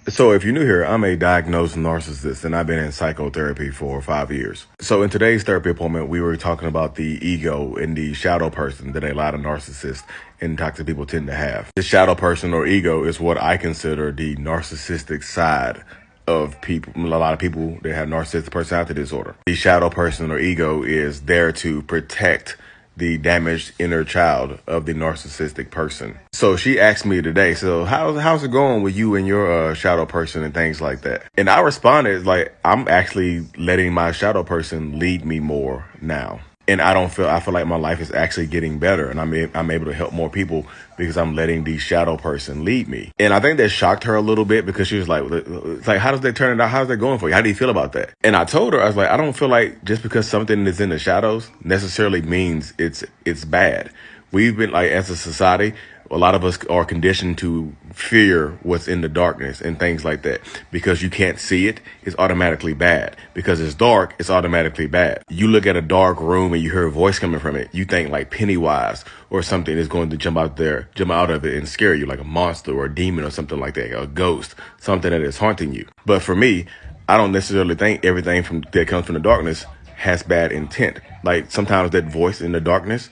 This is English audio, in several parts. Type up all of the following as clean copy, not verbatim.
So if you're new here, I'm a diagnosed narcissist and I've been in psychotherapy for 5 years. So in today's therapy appointment, we were talking about the ego and the shadow person that a lot of narcissists and toxic people tend to have. The shadow person or ego is what I consider the narcissistic side of people. A lot of people that have narcissistic personality disorder. The shadow person or ego is there to protect the damaged inner child of the narcissistic person. So she asked me today, so how's it going with you and your shadow person and things like that? And I responded like, I'm actually letting my shadow person lead me more now. And I feel like my life is actually getting better, and I'm able to help more people because I'm letting the shadow person lead me. And I think that shocked her a little bit because she was like, it's like, how does that turn out? How's that going for you? How do you feel about that? And I told her, I was like, I don't feel like just because something is in the shadows necessarily means it's bad. We've been like, as a society, a lot of us are conditioned to fear what's in the darkness and things like that. Because you can't see it, it's automatically bad. Because it's dark, it's automatically bad. You look at a dark room and you hear a voice coming from it, you think like Pennywise or something is going to jump out of it and scare you, like a monster or a demon or something like that, a ghost, something that is haunting you. But for me, I don't necessarily think everything that comes from the darkness has bad intent. Like sometimes that voice in the darkness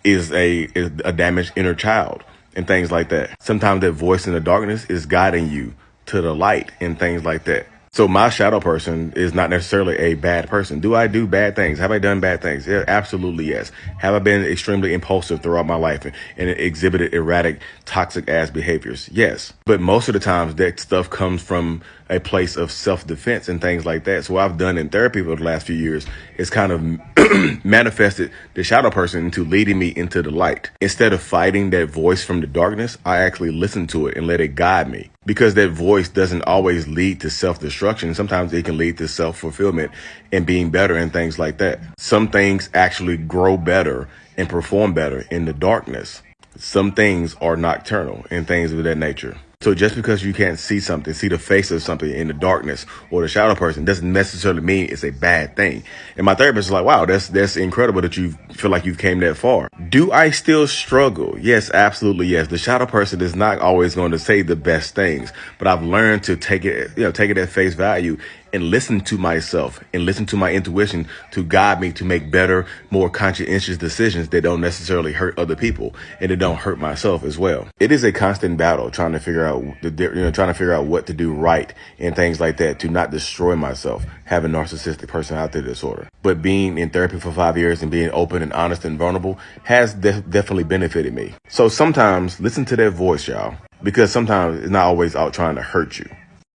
is a damaged inner child and things like that. Sometimes that voice in the darkness is guiding you to the light and things like that. So my shadow person is not necessarily a bad person. Do I do bad things? Have I done bad things? Yeah, absolutely yes. Have I been extremely impulsive throughout my life and exhibited erratic, toxic ass behaviors? Yes. But most of the times that stuff comes from a place of self-defense and things like that. So what I've done in therapy for the last few years is kind of manifested the shadow person into leading me into the light. Instead of fighting that voice from the darkness, I actually listen to it and let it guide me. Because that voice doesn't always lead to self-destruction. Sometimes it can lead to self-fulfillment and being better and things like that. Some things actually grow better and perform better in the darkness. Some things are nocturnal and things of that nature. So just because you can't see something, see the face of something in the darkness or the shadow person doesn't necessarily mean it's a bad thing. And my therapist is like, wow, that's incredible that you feel like you've came that far. Do I still struggle? Yes, absolutely. Yes. The shadow person is not always going to say the best things, but I've learned to take it at face value and listen to myself and listen to my intuition to guide me to make better, more conscientious decisions that don't necessarily hurt other people and that don't hurt myself as well. It is a constant battle trying to figure out what to do right and things like that to not destroy myself, having narcissistic personality disorder. But being in therapy for 5 years and being open and honest and vulnerable has definitely benefited me. So sometimes listen to that voice, y'all, because sometimes it's not always out trying to hurt you.